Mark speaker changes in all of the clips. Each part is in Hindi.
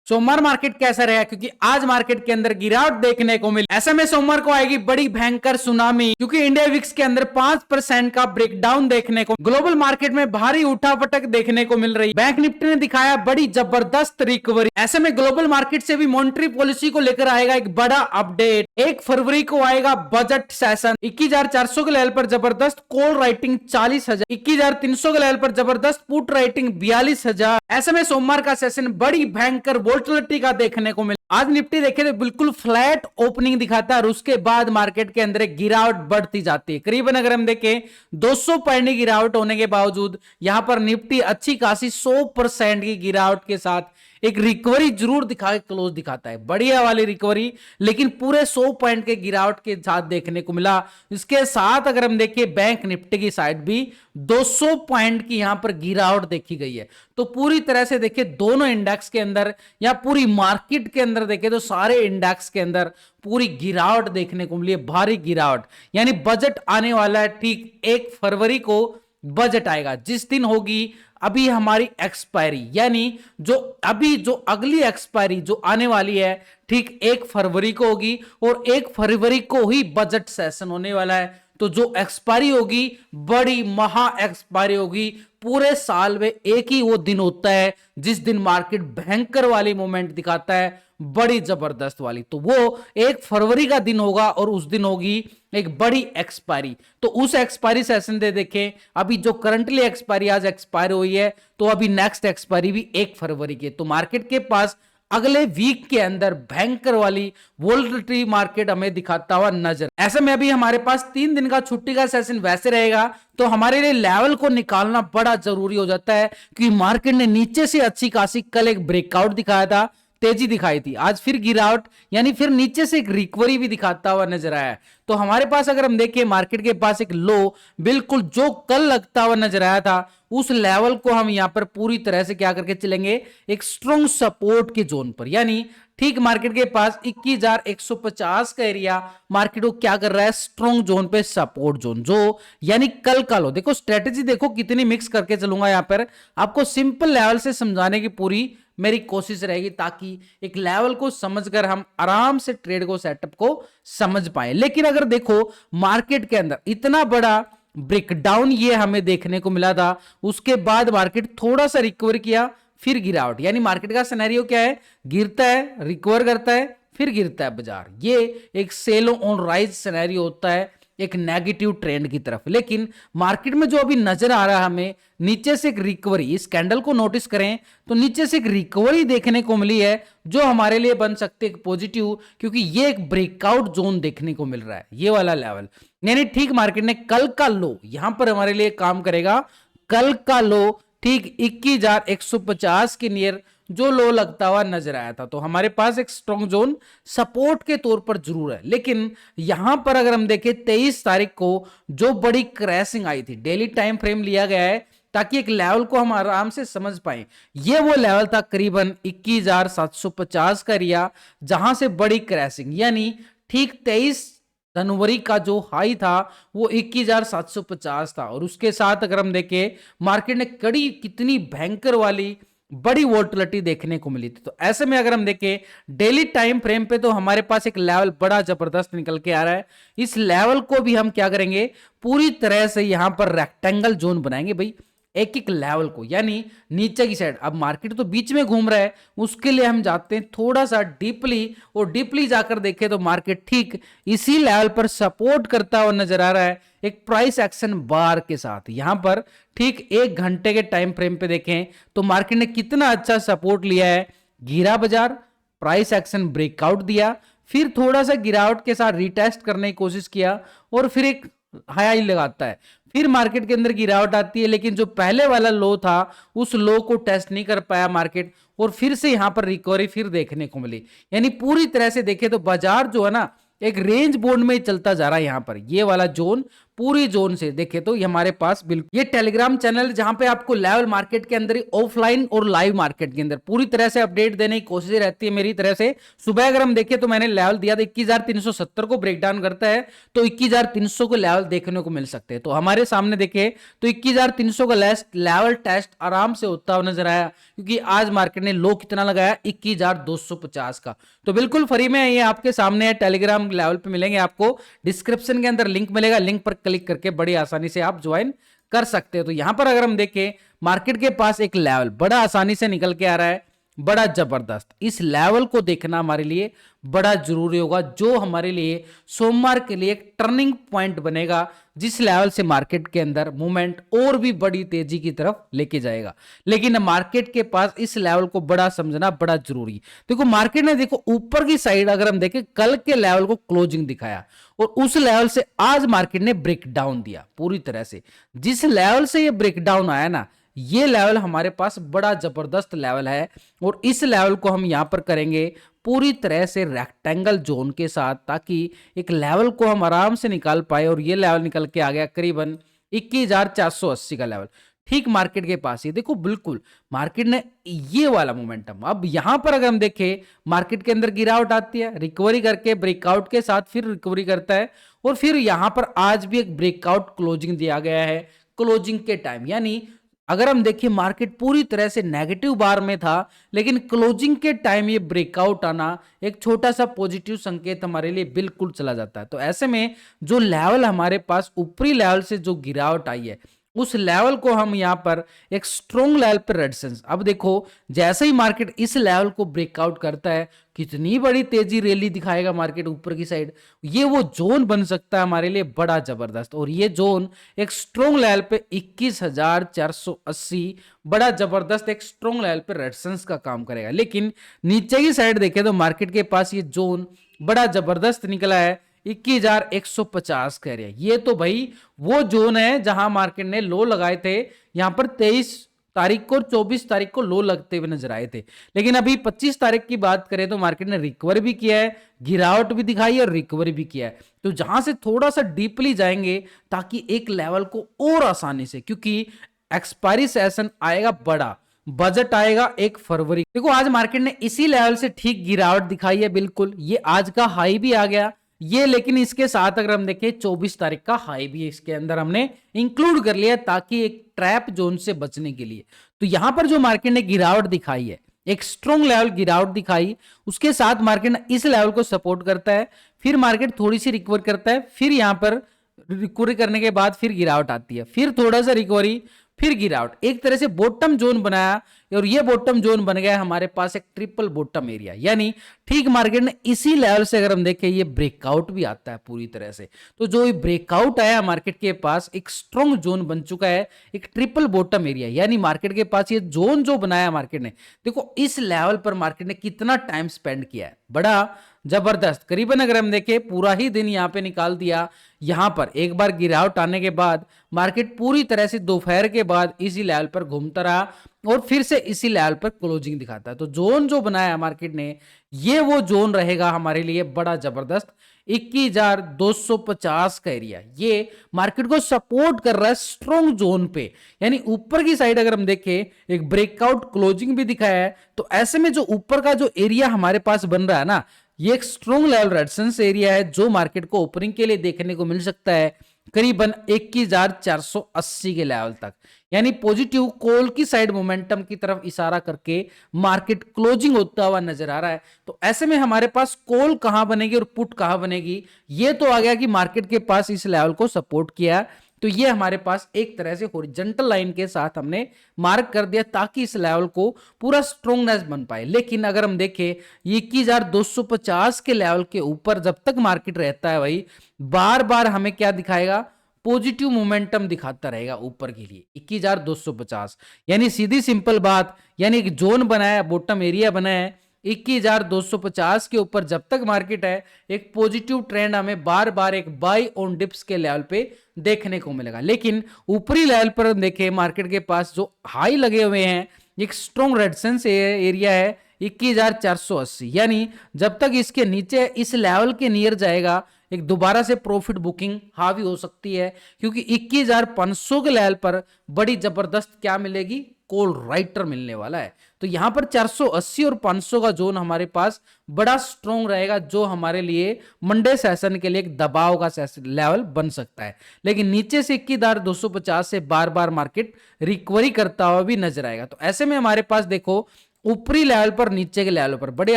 Speaker 1: सोमवार मार्केट कैसा रहा, क्योंकि आज मार्केट के अंदर गिरावट देखने को मिली। ऐसे में सोमवार को आएगी बड़ी भयंकर सुनामी, क्योंकि इंडिया विक्स के अंदर 5% का ब्रेकडाउन देखने को, ग्लोबल मार्केट में भारी उठापटक देखने को मिल रही। बैंक निफ्टी ने दिखाया बड़ी जबरदस्त रिकवरी। ऐसे में ग्लोबल मार्केट से भी मॉनेटरी पॉलिसी को लेकर आएगा एक बड़ा अपडेट। 1 फरवरी को आएगा बजट सेशन। 21,400 के लेवल पर जबरदस्त कॉल राइटिंग 40,000, 21,300 के लेवल पर जबरदस्त पुट राइटिंग 42,000। ऐसे में सोमवार का सेशन बड़ी भयंकर वोलेटिलिटी का देखने को मिला। आज निफ्टी देखे तो बिल्कुल फ्लैट ओपनिंग दिखाता है और उसके बाद मार्केट के अंदर गिरावट बढ़ती जाती है। करीबन अगर हम देखें 200 पॉइंट की गिरावट होने के बावजूद यहां पर निफ्टी अच्छी खासी 100% की गिरावट के साथ एक रिकवरी जरूर दिखा के क्लोज दिखाता है, बढ़िया वाली रिकवरी, लेकिन पूरे 100 पॉइंट के गिरावट के साथ देखने को मिला। इसके साथ अगर हम देखें बैंक निफ्टी की साइड भी 200 पॉइंट की यहां पर गिरावट देखी गई है। तो पूरी तरह से देखिए दोनों इंडेक्स के अंदर या पूरी मार्केट के अंदर देखें तो सारे इंडेक्स के अंदर पूरी गिरावट देखने को मिली है, भारी गिरावट। यानी बजट आने वाला है, ठीक 1 फरवरी को बजट आएगा, जिस दिन होगी अभी हमारी एक्सपायरी, यानी जो अगली एक्सपायरी जो आने वाली है ठीक 1 फरवरी को होगी और 1 फरवरी को ही बजट सेशन होने वाला है। तो जो एक्सपायरी होगी बड़ी महा एक्सपायरी होगी। पूरे साल में एक ही वो दिन होता है जिस दिन मार्केट भयंकर वाली मूवमेंट दिखाता है, बड़ी जबरदस्त वाली। तो वो 1 फरवरी का दिन होगा और उस दिन होगी एक बड़ी एक्सपायरी। तो उस एक्सपायरी सेशन दे देखें, अभी जो करंटली एक्सपायरी आज एक्सपायर हुई है तो अभी नेक्स्ट एक्सपायरी भी 1 फरवरी के। तो मार्केट के पास अगले वीक के अंदर भयंकर वाली वोलेटिलिटी मार्केट हमें दिखाता हुआ नजर। ऐसे में अभी हमारे पास 3 दिन का छुट्टी का सेशन वैसे रहेगा तो हमारे लिए लेवल को निकालना बड़ा जरूरी हो जाता है, क्योंकि मार्केट ने नीचे से अच्छी खासी कल एक ब्रेकआउट दिखाया था, तेजी दिखाई थी, आज फिर गिरावट, यानी फिर नीचे से एक रिकवरी भी दिखाता हुआ नजर आया। तो हमारे पास अगर हम देखें मार्केट के पास एक लो बिल्कुल जो कल लगता हुआ नजर आया था, उस लेवल को हम यहां पर पूरी तरह से क्या करके चलेंगे, एक स्ट्रॉन्ग सपोर्ट के जोन पर। यानी ठीक मार्केट के पास 21,150 का एरिया मार्केट को क्या कर रहा है, स्ट्रॉन्ग जोन पे सपोर्ट जोन, जो यानी कल का लो। देखो स्ट्रेटेजी देखो कितनी मिक्स करके चलूंगा यहां पर, आपको सिंपल लेवल से समझाने की पूरी मेरी कोशिश रहेगी ताकि एक लेवल को समझकर हम आराम से ट्रेड को सेटअप को समझ पाए। लेकिन अगर देखो मार्केट के अंदर इतना बड़ा ब्रेकडाउन ये हमें देखने को मिला था, उसके बाद मार्केट थोड़ा सा रिकवर किया फिर गिरावट। यानी मार्केट का सिनेरियो क्या है, गिरता है रिकवर करता है फिर गिरता है बाजार। ये एक सेल ऑन राइज सिनेरियो होता है, एक नेगेटिव ट्रेंड की तरफ। लेकिन मार्केट में जो अभी नजर आ रहा है हमें, नीचे से एक रिकवरी, इस कैंडल को नोटिस करें तो नीचे से एक रिकवरी देखने को मिली है जो हमारे लिए बन सकते हैं पॉजिटिव, क्योंकि ये एक ब्रेकआउट जोन देखने को मिल रहा है, ये वाला लेवल। यानी ठीक मार्केट ने कल का लो यहां पर हमारे लिए काम करेगा। कल का लो ठीक 21,150 के नियर जो लो लगता हुआ नजर आया था, तो हमारे पास एक स्ट्रॉन्ग जोन सपोर्ट के तौर पर जरूर है। लेकिन यहां पर अगर हम देखें 23 तारीख को जो बड़ी क्रैशिंग आई थी, डेली टाइम फ्रेम लिया गया है ताकि एक लेवल को हम आराम से समझ पाए। ये वो लेवल था करीबन 21,750 का एरिया, जहां से बड़ी क्रैशिंग, यानी ठीक 23 जनवरी का जो हाई था वो 21,750 था। और उसके साथ अगर हम देखें मार्केट ने कड़ी कितनी भयंकर वाली बड़ी वोलेटिलिटी देखने को मिली थी। तो ऐसे में अगर हम देखें डेली टाइम फ्रेम पे तो हमारे पास एक लेवल बड़ा जबरदस्त निकल के आ रहा है। इस लेवल को भी हम क्या करेंगे, पूरी तरह से यहां पर रेक्टेंगल जोन बनाएंगे भाई, एक एक लेवल को, यानी नीचे की साइड। अब मार्केट तो बीच में घूम रहा है, उसके लिए हम जाते हैं थोड़ा सा डीपली, और डीपली जाकर देखें तो मार्केट ठीक इसी लेवल पर सपोर्ट करता हुआ नजर आ रहा है, एक प्राइस एक्शन बार के साथ। यहां पर ठीक 1 घंटे के टाइम फ्रेम पे देखें तो मार्केट ने कितना अच्छा सपोर्ट लिया है, गिरा बाजार, प्राइस एक्शन ब्रेकआउट दिया, फिर थोड़ा सा गिरावट के साथ रिटेस्ट करने की कोशिश किया और फिर एक हाई लगाता है, फिर मार्केट के अंदर गिरावट आती है। लेकिन जो पहले वाला लो था उस लो को टेस्ट नहीं कर पाया मार्केट, और फिर से यहां पर रिकवरी फिर देखने को मिली। यानी पूरी तरह से देखें तो बाजार जो है ना एक रेंज बोर्ड में ही चलता जा रहा है। यहां पर ये वाला जोन पूरी जोन से देखे तो ये हमारे पास बिल्कुल ये टेलीग्राम चैनल जहां पे आपको लेवल मार्केट के अंदर ही ऑफलाइन और लाइव मार्केट के अंदर पूरी तरह से अपडेट देने की कोशिश रहती है मेरी तरह से। सुबह अगर हम देखें तो मैंने लेवल दिया था 21,370 को ब्रेकडाउन करता है तो 21,300 को लेवल देखने को मिल सकते हैं। तो हमारे सामने देखे तो 21,300 का लेवल टेस्ट आराम से होता हुआ नजर आया, क्योंकि आज मार्केट ने लो कितना लगाया 21,250 का। तो बिल्कुल फ्री में ये आपके सामने है, टेलीग्राम लेवल पे मिलेंगे आपको, डिस्क्रिप्शन के अंदर लिंक मिलेगा, लिंक पर क्लिक करके बड़ी आसानी से आप ज्वाइन कर सकते हो। तो यहां पर अगर हम देखें मार्केट के पास एक लेवल बड़ा आसानी से निकल के आ रहा है, बड़ा जबरदस्त। इस लेवल को देखना हमारे लिए बड़ा जरूरी होगा, जो हमारे लिए सोमवार के लिए एक टर्निंग पॉइंट बनेगा, जिस लेवल से मार्केट के अंदर मूवमेंट और भी बड़ी तेजी की तरफ लेके जाएगा। लेकिन मार्केट के पास इस लेवल को बड़ा समझना बड़ा जरूरी। देखो मार्केट ने देखो ऊपर की साइड अगर हम देखें कल के लेवल को क्लोजिंग दिखाया और उस लेवल से आज मार्केट ने ब्रेक डाउन दिया पूरी तरह से। जिस लेवल से ये ब्रेक डाउन आया ना, ये लेवल हमारे पास बड़ा जबरदस्त लेवल है और इस लेवल को हम यहां पर करेंगे पूरी तरह से रेक्टेंगल जोन के साथ, ताकि एक लेवल को हम आराम से निकाल पाए। और ये लेवल निकल के आ गया करीबन 21,480 का लेवल, ठीक मार्केट के पास ही। देखो बिल्कुल मार्केट ने ये वाला मोमेंटम, अब यहां पर अगर हम देखें मार्केट के अंदर गिरावट आती है, रिकवरी करके ब्रेकआउट के साथ फिर रिकवरी करता है और फिर यहां पर आज भी एक ब्रेकआउट क्लोजिंग दिया गया है क्लोजिंग के टाइम। यानी अगर हम देखिए मार्केट पूरी तरह से नेगेटिव बार में था, लेकिन क्लोजिंग के टाइम ये ब्रेकआउट आना एक छोटा सा पॉजिटिव संकेत हमारे लिए बिल्कुल चला जाता है। तो ऐसे में जो लेवल हमारे पास ऊपरी लेवल से जो गिरावट आई है, उस लेवल को हम यहां पर एक स्ट्रॉन्ग लेवल पर रेजिस्टेंस। अब देखो जैसे ही मार्केट इस लेवल को ब्रेकआउट करता है, कितनी बड़ी तेजी रैली दिखाएगा मार्केट ऊपर की साइड। ये वो जोन बन सकता है हमारे लिए बड़ा जबरदस्त, और ये जोन एक स्ट्रॉन्ग लेवल पे 21,480 बड़ा जबरदस्त एक स्ट्रॉन्ग लेवल पे रेजिस्टेंस का काम करेगा। लेकिन नीचे की साइड देखें तो मार्केट के पास ये जोन बड़ा जबरदस्त निकला है 21,150 कह रहे हैं। ये तो भाई वो जोन है जहां मार्केट ने लो लगाए थे, यहां पर 23 तारीख को और 24 तारीख को लो लगते हुए नजर आए थे। लेकिन अभी 25 तारीख की बात करें तो मार्केट ने रिकवर भी किया है, गिरावट भी दिखाई और रिकवरी भी किया है। तो जहां से थोड़ा सा डीपली जाएंगे ताकि एक लेवल को और आसानी से, क्योंकि एक्सपायरी सेशन आएगा बड़ा, बजट आएगा 1 फरवरी। देखो आज मार्केट ने इसी लेवल से ठीक गिरावट दिखाई है, बिल्कुल ये आज का हाई भी आ गया ये। लेकिन इसके साथ अगर हम देखें 24 तारीख का हाई भी इसके अंदर हमने इंक्लूड कर लिया, ताकि एक ट्रैप जोन से बचने के लिए। तो यहां पर जो मार्केट ने गिरावट दिखाई है, एक स्ट्रॉन्ग लेवल गिरावट दिखाई, उसके साथ मार्केट ने इस लेवल को सपोर्ट करता है, फिर मार्केट थोड़ी सी रिकवर करता है, फिर यहां पर रिकवरी करने के बाद फिर गिरावट आती है, फिर थोड़ा सा रिकवरी, फिर गिरावट, एक तरह से बॉटम जोन बनाया। और ये बॉटम जोन बन गया हमारे पास एक ट्रिपल बॉटम एरिया। यानी ठीक मार्केट ने इसी लेवल से अगर हम देखें ये ब्रेकआउट भी आता है पूरी तरह से। तो जो ये ब्रेकआउट आया मार्केट के पास एक स्ट्रॉन्ग जोन बन चुका है, एक ट्रिपल बॉटम एरिया। यानी मार्केट के पास ये जोन जो बनाया मार्केट ने, देखो इस लेवल पर मार्केट ने कितना टाइम स्पेंड किया है, बड़ा जबरदस्त। करीबन अगर हम देखें पूरा ही दिन यहां पे निकाल दिया। यहां पर एक बार गिरावट आने के बाद मार्केट पूरी तरह से दोपहर के बाद इसी लेवल पर घूमता रहा और फिर से इसी लेवल पर क्लोजिंग दिखाता है। तो जोन जो बनाया मार्केट ने, ये वो जोन रहेगा हमारे लिए बड़ा जबरदस्त 21,250 का एरिया। ये मार्केट को सपोर्ट कर रहा है स्ट्रॉन्ग जोन पे। यानी ऊपर की साइड अगर हम देखें एक ब्रेकआउट क्लोजिंग भी दिखाया है। तो ऐसे में जो ऊपर का जो एरिया हमारे पास बन रहा है ना, ये एक स्ट्रॉन्ग लेवल रेजिस्टेंस एरिया है, जो मार्केट को ओपनिंग के लिए देखने को मिल सकता है करीबन 21,480 के लेवल तक। यानी पॉजिटिव कॉल की साइड मोमेंटम की तरफ इशारा करके मार्केट क्लोजिंग होता हुआ नजर आ रहा है। तो ऐसे में हमारे पास कॉल कहां बनेगी और पुट कहां बनेगी, ये तो आ गया कि मार्केट के पास इस लेवल को सपोर्ट किया। तो ये हमारे पास एक तरह से हॉरिजॉन्टल लाइन के साथ हमने मार्क कर दिया, ताकि इस लेवल को पूरा स्ट्रॉन्गनेस बन पाए। लेकिन अगर हम देखें 21,250 के लेवल के ऊपर जब तक मार्केट रहता है भाई, बार बार हमें क्या दिखाएगा, पॉजिटिव मोमेंटम दिखाता रहेगा ऊपर के लिए 21,250। यानी सीधी सिंपल बात, यानी एक जोन बनाया, बॉटम एरिया बनाया है 21,250 के ऊपर जब तक मार्केट है, एक पॉजिटिव ट्रेंड हमें बार बार एक बाय ऑन डिप्स के लेवल पे देखने को मिलेगा। लेकिन ऊपरी लेवल पर देखें मार्केट के पास जो हाई लगे हुए हैं, एक स्ट्रॉन्ग रेजिस्टेंस एरिया है 21,480, यानी जब तक इसके नीचे इस लेवल के नियर जाएगा एक दोबारा से प्रॉफिट बुकिंग हावी हो सकती है, क्योंकि 21,500 के लेवल पर बड़ी जबरदस्त क्या मिलेगी, कॉल राइटर मिलने वाला है। तो यहां पर 480 और 500 का जोन हमारे पास बड़ा स्ट्रॉन्ग रहेगा, जो हमारे लिए मंडे सेशन के लिए एक दबाव का लेवल बन सकता है। लेकिन नीचे से 21,250 से बार बार मार्केट रिकवरी करता हुआ भी नजर आएगा। तो ऐसे में हमारे पास देखो ऊपरी लेवल पर नीचे के लेवल पर बड़े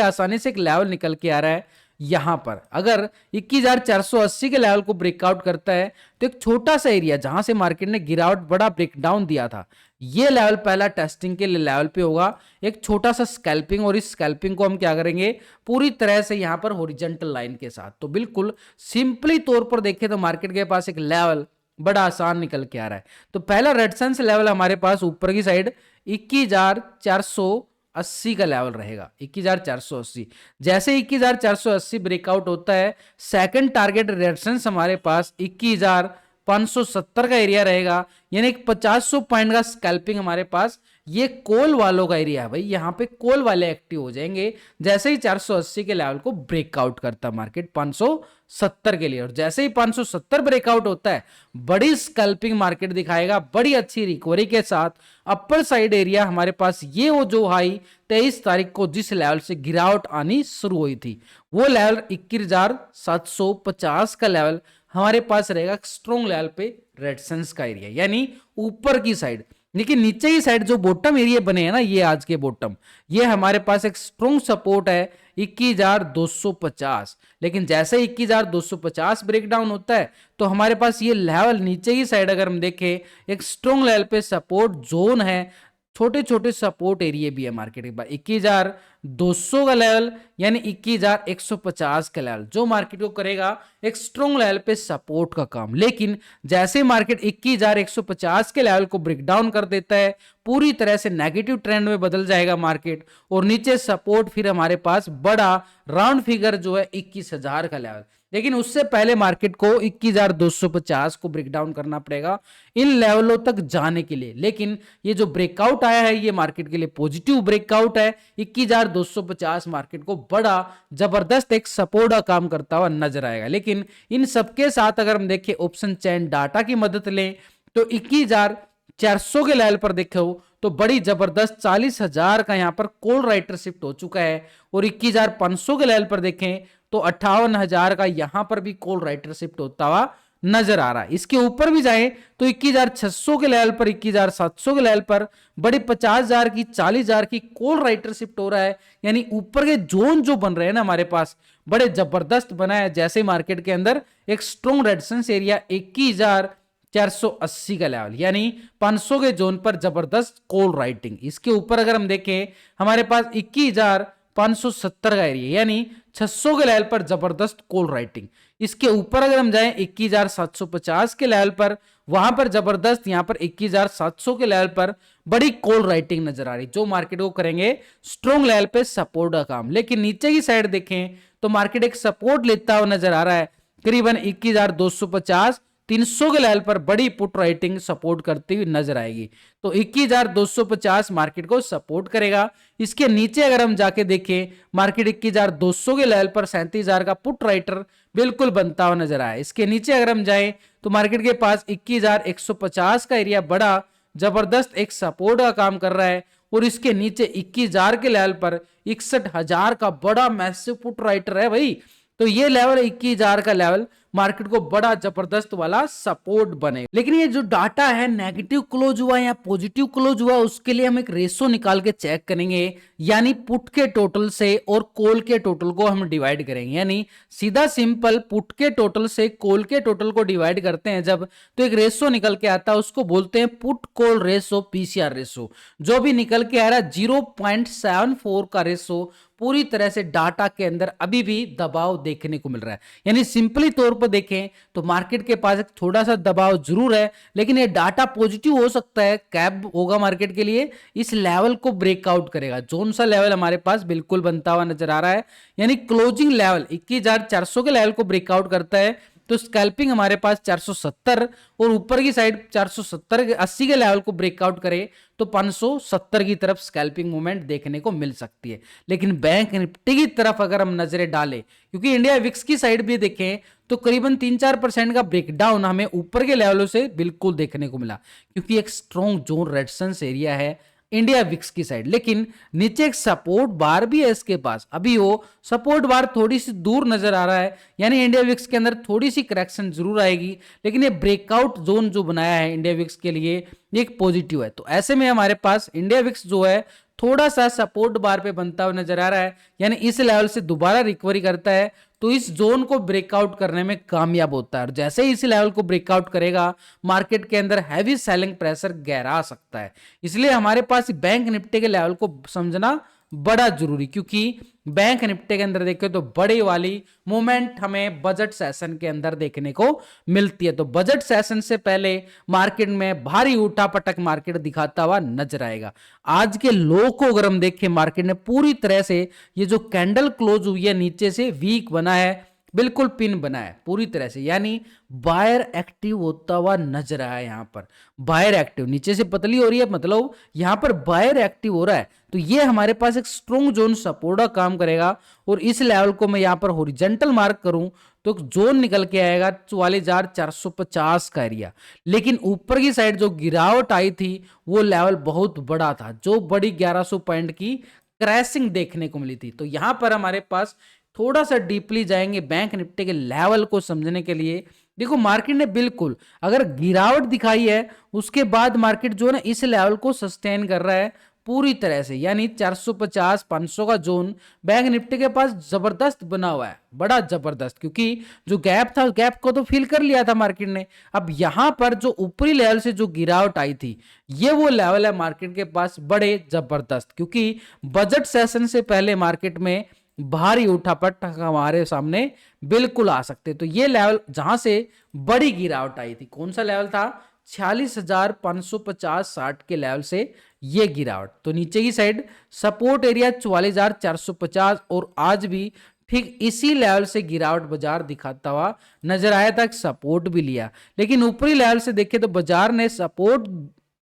Speaker 1: आसानी से एक लेवल निकल के आ रहा है। यहां पर अगर 21,480 के लेवल को ब्रेकआउट करता है तो एक छोटा सा एरिया जहां से मार्केट ने गिरावट बड़ा ब्रेकडाउन दिया था, ये लेवल पहला टेस्टिंग के लिए लेवल पे होगा, एक छोटा सा स्कैल्पिंग, और इस स्कैल्पिंग को हम क्या करेंगे पूरी तरह से यहां पर हॉरिजॉन्टल लाइन के साथ। तो बिल्कुल सिंपली तौर पर देखें तो मार्केट के पास एक लेवल बड़ा आसान निकल के आ रहा है। तो पहला रेजिस्टेंस लेवल हमारे पास ऊपर की साइड 21,480 का लेवल रहेगा, 21,480। जैसे 21,480 ब्रेकआउट होता है, सेकंड टारगेट रेजिस्टेंस हमारे पास 21,570 का एरिया रहेगा, यानी एक 500 पॉइंट का स्कैल्पिंग हमारे पास, ये कॉल वालों का एरिया है भाई। यहां पे कॉल वाले एक्टिव हो जाएंगे जैसे ही 480 के लेवल को ब्रेकआउट करता मार्केट 570 के लिए, और जैसे ही 570 ब्रेकआउट होता है बड़ी स्कैल्पिंग मार्केट दिखाएगा, बड़ी अच्छी रिकवरी के साथ। अपर साइड एरिया हमारे पास ये वो जो हाई 23 तारीख को जिस लेवल से गिरावट आनी शुरू हुई थी, वो लेवल 21,750 का लेवल हमारे पास रहेगा स्ट्रॉन्ग लेवल पे रेजिस्टेंस का एरिया, यानी ऊपर की साइड। लेकिन नीचे की साइड जो बॉटम एरिया बने हैं ना, ये आज के बॉटम, ये हमारे पास एक स्ट्रॉन्ग सपोर्ट है 21,250। लेकिन जैसे 21,250 ब्रेकडाउन होता है तो हमारे पास ये लेवल नीचे की साइड अगर हम देखें एक स्ट्रॉन्ग लेवल पे सपोर्ट जोन है, छोटे छोटे सपोर्ट एरिया भी है मार्केट के बाद 21,200 का लेवल, यानी 21,150 का लेवल, जो मार्केट को करेगा एक स्ट्रॉन्ग लेवल पे सपोर्ट का काम। लेकिन जैसे मार्केट 21,150 के लेवल को ब्रेक डाउन कर देता है, पूरी तरह से नेगेटिव ट्रेंड में बदल जाएगा मार्केट, और नीचे सपोर्ट फिर हमारे पास बड़ा राउंड फिगर जो है 21,000 का लेवल। लेकिन उससे पहले मार्केट को 21,250 को ब्रेक डाउन करना पड़ेगा इन लेवलों तक जाने के लिए। लेकिन ये जो ब्रेकआउट आया है ये मार्केट के लिए पॉजिटिव ब्रेकआउट है, 21,250 मार्केट को बड़ा जबरदस्त एक सपोर्ट का काम करता हुआ नजर आएगा। लेकिन इन सबके साथ अगर हम देखें ऑप्शन चेन डाटा की मदद लें तो 21,400 के लेवल पर देखो तो बड़ी जबरदस्त 40,000 का यहां पर कॉल राइटर शिफ्ट हो चुका है, और 21,500 के लेवल पर देखें तो 58,000 का यहां पर भी कॉल राइटर शिफ्ट होता हुआ नजर आ रहा है। इसके ऊपर भी जाएं तो 21,600 के लेवल पर, 21,700 के लेवल पर बड़ी 50,000 की 40,000 की कॉल राइटर शिफ्ट हो रहा है, यानी ऊपर के जोन जो बन रहे हैं ना हमारे पास बड़े जबरदस्त बना है। जैसे मार्केट के अंदर एक स्ट्रॉन्ग रेजिस्टेंस एरिया 21,480 का लेवल, यानी 500 के जोन पर जबरदस्त कॉल राइटिंग। इसके ऊपर अगर हम देखें हमारे पास 21,570 का एरिया, यानी 600 के लेवल पर जबरदस्त कॉल राइटिंग। इसके ऊपर अगर हम जाएं 21,750 के लेवल पर, वहां पर जबरदस्त यहां पर 21,700 के लेवल पर बड़ी कॉल राइटिंग नजर आ रही, जो मार्केट को करेंगे स्ट्रॉन्ग लेवल पे सपोर्ट का काम। लेकिन नीचे की साइड देखें तो मार्केट एक सपोर्ट लेता हुआ नजर आ रहा है, करीबन 21,250 300 के लेवल पर बड़ी पुट राइटिंग सपोर्ट करती हुई नजर आएगी। तो 21,250 मार्केट को सपोर्ट करेगा। इसके नीचे अगर हम जाके देखें मार्केट 21,200 के लेवल पर 37,000 का पुट राइटर बिल्कुल बनता हुआ नजर आया। इसके नीचे अगर हम जाएं तो मार्केट के पास 21,150 का एरिया बड़ा जबरदस्त एक सपोर्ट का काम कर रहा है, और इसके नीचे 21,000 के लेवल पर 61,000 का बड़ा मैसिव पुट राइटर है भाई। तो ये लेवल 21,000 का लेवल मार्केट को बड़ा जबरदस्त वाला सपोर्ट बने। लेकिन ये जो डाटा है नेगेटिव क्लोज हुआ या पॉजिटिव क्लोज हुआ, उसके लिए हम एक रेशो निकाल के चेक करेंगे, यानी पुट के टोटल से और कॉल के टोटल को हम डिवाइड करेंगे। यानी सीधा सिंपल पुट के टोटल से कॉल के टोटल को डिवाइड करते हैं जब, तो एक रेशो निकल के आता है, उसको बोलते हैं put call ratio, PCR ratio. जो भी निकल के आ रहा है 0.74 का रेशो पूरी तरह से डाटा के अंदर अभी भी दबाव देखने को मिल रहा है। यानी सिंपली तौर पर देखें तो मार्केट के पास एक थोड़ा सा दबाव जरूर है, लेकिन ये डाटा पॉजिटिव हो सकता है, कैप होगा मार्केट के लिए, इस लेवल को ब्रेकआउट करेगा। जोन सा लेवल हमारे पास बिल्कुल बनता हुआ नजर आ रहा है, यानी क्लोजिंग लेवल 21,400 के लेवल को ब्रेकआउट करता है तो स्कैल्पिंग हमारे पास 470 और ऊपर की साइड 470 80 के लेवल को ब्रेकआउट करे तो 570 की तरफ स्कैल्पिंग मूवमेंट देखने को मिल सकती है। लेकिन बैंक निफ्टी की तरफ अगर हम नजरें डालें, क्योंकि इंडिया विक्स की साइड भी देखें तो करीबन 3-4% का ब्रेकडाउन हमें ऊपर के लेवलों से बिल्कुल देखने को मिला, क्योंकि एक स्ट्रॉन्ग जोन रेजिस्टेंस एरिया है इंडिया विक्स की साइड। लेकिन नीचे एक सपोर्ट बार भी है इसके पास, अभी वो सपोर्ट बार थोड़ी सी दूर नजर आ रहा है, यानी इंडिया विक्स के अंदर थोड़ी सी करेक्शन जरूर आएगी, लेकिन ये ब्रेकआउट जोन जो बनाया है इंडिया विक्स के लिए ये एक पॉजिटिव है। तो ऐसे में हमारे पास इंडिया विक्स जो है थोड़ा सा सपोर्ट बार पे बनता हुआ नजर आ रहा है, यानी इस लेवल से दोबारा रिकवरी करता है तो इस जोन को ब्रेकआउट करने में कामयाब होता है। और जैसे ही इस लेवल को ब्रेकआउट करेगा मार्केट के अंदर हैवी सेलिंग प्रेशर गहरा सकता है। इसलिए हमारे पास बैंक निफ्टी के लेवल को समझना बड़ा जरूरी, क्योंकि बैंक निफ्टी के अंदर देखें तो बड़ी वाली मूवमेंट हमें बजट सेशन के अंदर देखने को मिलती है। तो बजट सेशन से पहले मार्केट में भारी उठापटक मार्केट दिखाता हुआ नजर आएगा। आज के लो को अगर हम देखें, मार्केट ने पूरी तरह से ये जो कैंडल क्लोज हुई है नीचे से वीक बना है, बिल्कुल पिन बना है पूरी तरह से, यानी बायर एक्टिव होता हुआ नजर आया। यहां पर बायर एक्टिव नीचे से पतली हो रही है, मतलब यहां पर बायर एक्टिव हो रहा है, तो ये हमारे पास एक स्ट्रॉन्ग जोन सपोर्ट का काम करेगा। और इस लेवल को मैं यहां पर हॉरिजॉन्टल मार्क करूं तो एक जोन निकल के आएगा 44,450 का एरिया। लेकिन ऊपर की साइड जो गिरावट आई थी वो लेवल बहुत बड़ा था, जो बड़ी 1100 पॉइंट की क्रैशिंग देखने को मिली थी। तो यहां पर हमारे पास थोड़ा सा डीपली जाएंगे बैंक निफ्टी के लेवल को समझने के लिए। देखो मार्केट ने बिल्कुल अगर गिरावट दिखाई है उसके बाद मार्केट जो है ना इस लेवल को सस्टेन कर रहा है पूरी तरह से, यानी 450-500 का जोन बैंक निफ्टी के पास जबरदस्त बना हुआ है, बड़ा जबरदस्त, क्योंकि जो गैप था गैप को तो फिल कर लिया था मार्केट ने। अब यहां पर जो ऊपरी लेवल से जो गिरावट आई थी ये वो लेवल है मार्केट के पास बड़े जबरदस्त, क्योंकि बजट सेशन से पहले मार्केट में भारी उठापट हमारे सामने बिल्कुल आ सकते। तो ये लेवल जहां से बड़ी गिरावट आई थी, कौन सा लेवल था, 46,550-60 के लेवल से ये गिरावट। तो नीचे की साइड सपोर्ट एरिया 44,450 और आज भी ठीक इसी लेवल से गिरावट बाजार दिखाता हुआ नजर आया था, सपोर्ट भी लिया। लेकिन ऊपरी लेवल से देखें तो बाजार ने सपोर्ट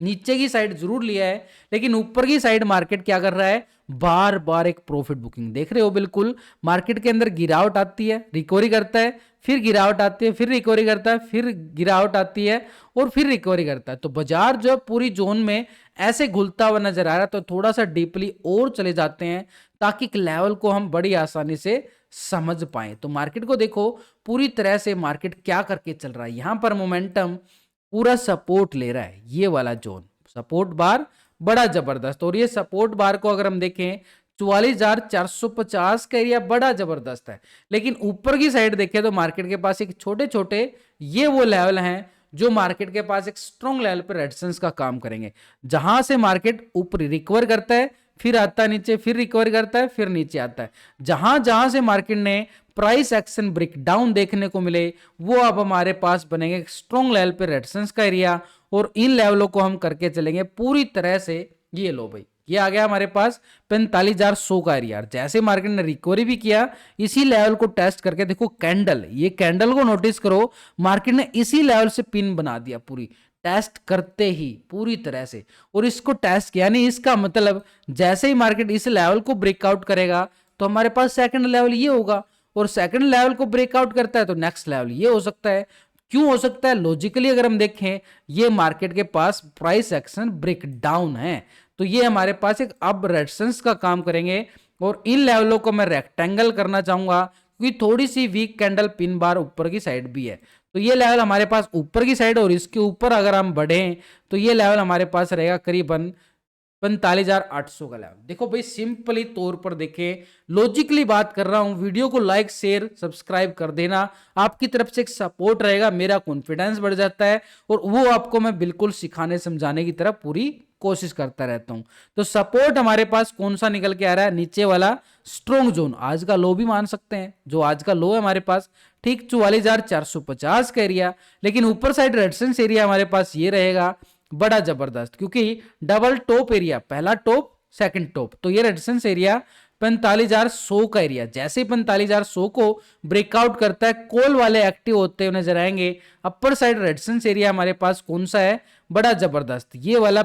Speaker 1: नीचे की साइड जरूर लिया है, लेकिन ऊपर की साइड मार्केट क्या कर रहा है, बार बार एक प्रॉफिट बुकिंग देख रहे हो। बिल्कुल मार्केट के अंदर गिरावट आती है, रिकवरी करता है, फिर गिरावट आती है, फिर रिकवरी करता है, फिर गिरावट आती है और फिर रिकवरी करता है। तो बाजार जो पूरी जोन में ऐसे घुलता हुआ नजर आ रहा है, तो थोड़ा सा डीपली और चले जाते हैं ताकि लेवल को हम बड़ी आसानी से समझ पाए। तो मार्केट को देखो पूरी तरह से मार्केट क्या करके चल रहा है, यहां पर मोमेंटम पूरा सपोर्ट ले रहा है, ये वाला जोन सपोर्ट बार बड़ा जबरदस्त। और ये सपोर्ट बार को अगर हम देखें 44,450 का एरिया बड़ा जबरदस्त है, लेकिन ऊपर की साइड देखें तो मार्केट के पास एक छोटे छोटे ये वो लेवल हैं जो मार्केट के पास एक स्ट्रॉन्ग लेवल पर रेजिस्टेंस का काम करेंगे, जहां से मार्केट ऊपर रिकवर करता है, फिर आता है नीचे, फिर रिकवर करता है, फिर नीचे आता है। जहां जहां से मार्केट ने प्राइस एक्शन ब्रेकडाउन देखने को मिले वो अब हमारे पास बनेंगे स्ट्रॉन्ग लेवल पे रेजिस्टेंस का एरिया, और इन लेवलों को हम करके चलेंगे पूरी तरह से। ये लो भाई, ये आ गया हमारे पास 45,100 का एरिया। जैसे मार्केट ने रिकवरी भी किया इसी लेवल को टेस्ट करके, देखो कैंडल, ये कैंडल को नोटिस करो, मार्केट ने इसी लेवल से पिन बना दिया पूरी टेस्ट करते ही पूरी तरह से, और इसको टेस्ट किया, यानी इसका मतलब जैसे ही मार्केट इस लेवल को ब्रेकआउट करेगा तो हमारे पास सेकंड लेवल ये होगा, और सेकंड लेवल को ब्रेकआउट करता है तो नेक्स्ट लेवल ये हो सकता है। क्यों हो सकता है, लॉजिकली अगर हम देखें ये मार्केट के पास प्राइस एक्शन ब्रेकडाउन है, तो ये हमारे पास एक अब रेजिस्टेंस का काम करेंगे। और इन लेवलों को मैं रेक्टेंगल करना चाहूंगा क्योंकि थोड़ी सी वीक कैंडल पिन बार ऊपर की साइड भी है, तो ये लेवल हमारे पास ऊपर की साइड, और इसके ऊपर अगर हम बढ़े तो ये लेवल हमारे पास रहेगा करीबन 45,800 का लेवल। देखो भाई सिंपली तौर पर देखें, लॉजिकली बात कर रहा हूं, वीडियो को लाइक शेयर सब्सक्राइब कर देना, आपकी तरफ से एक सपोर्ट रहेगा, मेरा कॉन्फिडेंस बढ़ जाता है, और वो आपको मैं बिल्कुल सिखाने समझाने की तरफ पूरी कोशिश करता रहता हूं। तो सपोर्ट हमारे पास कौन सा निकल के आ रहा है, नीचे वाला स्ट्रॉन्ग जोन, आज का लो भी मान सकते हैं, जो आज का लो है हमारे पास ठीक 44,450 का एरिया। लेकिन ऊपर साइड रेजिस्टेंस एरिया हमारे पास ये रहेगा बड़ा जबरदस्त, क्योंकि डबल टॉप एरिया, पहला टॉप सेकंड टॉप, तो ये रेजिस्टेंस एरिया 45,100 का एरिया। जैसे ही 45,100 को ब्रेकआउट करता है, कॉल वाले एक्टिव होते हुए नजर आएंगे। अपर साइड रेजिस्टेंस एरिया हमारे पास कौन सा है, बड़ा जबरदस्त, ये वाला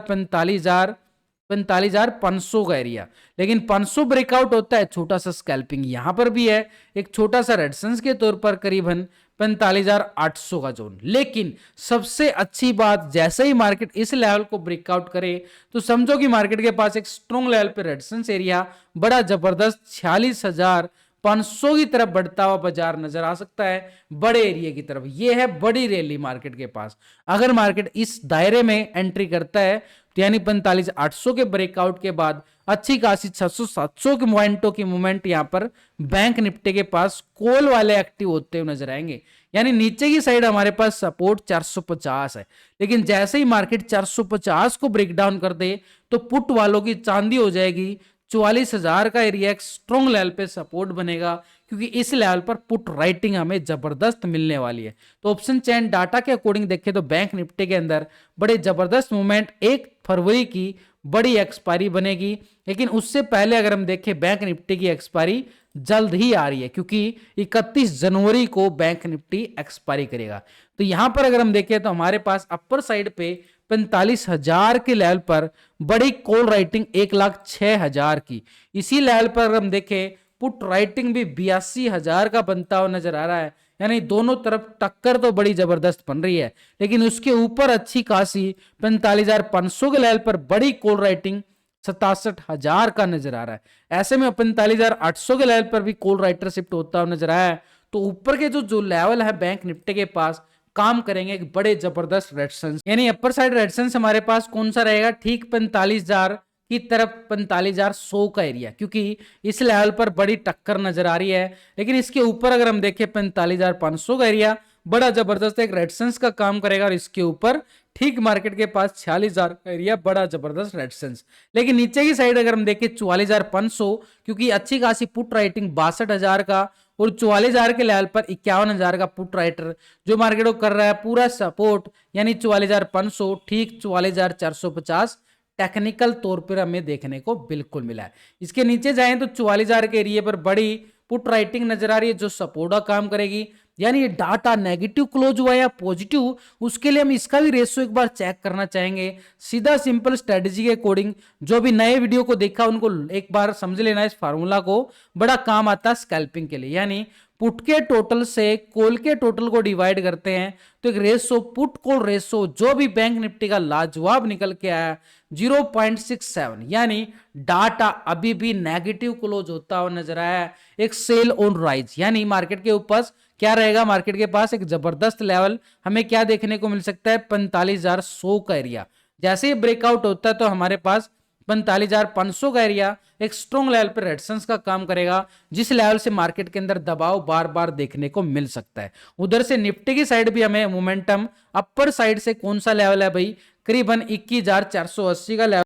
Speaker 1: 45,500 का एरिया। लेकिन 500 ब्रेकआउट होता है, छोटा सा स्कैल्पिंग यहां पर भी है, एक छोटा सा रेजिस्टेंस के तौर पर करीबन 45,800 का जोन। लेकिन सबसे अच्छी बात, जैसे ही मार्केट इस लेवल को ब्रेकआउट करे तो समझो कि मार्केट के पास एक स्ट्रॉन्ग लेवल पे रेजिस्टेंस एरिया बड़ा जबरदस्त 46,500 की तरफ बढ़ता हुआ बाजार नजर आ सकता है, बड़े एरिया की तरफ। यह है बड़ी रैली मार्केट के पास। अगर मार्केट इस दायरे में एंट्री करता है तो यानी 45,800 के ब्रेकआउट के बाद अच्छी खासी 600-700 के पॉइंटों की मूवमेंट यहां पर बैंक निफ्टी के पास कॉल वाले एक्टिव होते हुए नजर आएंगे। यानी नीचे की साइड हमारे पास सपोर्ट 450 है, लेकिन जैसे ही मार्केट 450 को ब्रेक डाउन कर दे तो पुट वालों की चांदी हो जाएगी। 44,000 का एरिया एक स्ट्रॉन्ग लेवल पे सपोर्ट बनेगा, क्योंकि इस लेवल पर पुट राइटिंग हमें जबरदस्त मिलने वाली है। तो ऑप्शन चेन डाटा के अकॉर्डिंग देखें तो बैंक निफ्टी के अंदर बड़े जबरदस्त मूवमेंट 1 फरवरी की बड़ी एक्सपायरी बनेगी। लेकिन उससे पहले अगर हम देखें, बैंक निफ्टी की एक्सपायरी जल्द ही आ रही है, क्योंकि 31 जनवरी को बैंक निफ्टी एक्सपायरी करेगा। तो यहां पर अगर हम देखें तो हमारे पास अपर साइड पे 45,000 के लेवल पर बड़ी कॉल राइटिंग 1,06,000 की। इसी लेवल पर अगर हम देखें, पुट राइटिंग भी 82,000 का बनता हुआ नजर आ रहा है। यानी दोनों तरफ टक्कर तो बड़ी जबरदस्त बन रही है, लेकिन उसके ऊपर अच्छी खासी 45,500 के लेवल पर बड़ी कॉल राइटिंग 67,000 का नजर आ रहा है। ऐसे में 45,800 के लेवल पर भी कॉल राइटर शिफ्ट होता हुआ नजर आया है। तो ऊपर के जो लेवल है बैंक निफ्टी के पास काम करेंगे एक बड़े जबरदस्त रेजिस्टेंस। यानी अपर साइड रेजिस्टेंस हमारे पास कौन सा रहेगा, ठीक 45,000 की तरफ 45,100 का एरिया, क्योंकि इस लेवल पर बड़ी टक्कर नजर आ रही है। लेकिन इसके ऊपर अगर हम देखें 45,500 का एरिया बड़ा जबरदस्त एक रेजिस्टेंस का काम करेगा, और इसके ऊपर ठीक मार्केट के पास 46,000 का एरिया बड़ा जबरदस्त रेजिस्टेंस। लेकिन नीचे की साइड अगर हम देखें 44,500, क्योंकि अच्छी खासी पुट राइटिंग 62,000 का और 44,000 के लेवल पर 51,000 का पुट राइटर जो मार्केट को कर रहा है पूरा सपोर्ट, यानी 44,500 ठीक 44,450 टेक्निकल तौर पर हमें देखने को बिल्कुल मिला है। इसके नीचे जाएं तो 44,000 के एरिया पर बड़ी पुट राइटिंग नजर आ रही है जो सपोर्ट का काम करेगी। यानी ये डाटा नेगेटिव क्लोज हुआ या पॉजिटिव, उसके लिए हम इसका भी रेशो एक बार चेक करना चाहेंगे। सीधा सिंपल स्ट्रेटजी के अकॉर्डिंग जो भी नए वीडियो को देखा उनको एक बार समझ लेना, इस फार्मूला को बड़ा काम आता है स्कैल्पिंग के लिए। यानी पुट के टोटल से कॉल के टोटल को डिवाइड करते हैं तो एक रेशो पुट कॉल रेशो जो भी बैंक निफ्टी का लाजवाब निकल के आया 0.67, यानी डाटा अभी भी नेगेटिव क्लोज होता हुआ नजर आया। एक सेल ऑन राइज, यानी मार्केट के ऊपर क्या रहेगा, मार्केट के पास एक जबरदस्त लेवल हमें क्या देखने को मिल सकता है, 45,100 का एरिया। जैसे ही ब्रेकआउट होता है तो हमारे पास 45,500 का एरिया एक स्ट्रॉन्ग लेवल पर रेजिस्टेंस का काम करेगा, जिस लेवल से मार्केट के अंदर दबाव बार बार देखने को मिल सकता है। उधर से निफ्टी की साइड भी हमें मोमेंटम अपर साइड से कौन सा लेवल है भाई, करीबन 21,480 का लेवल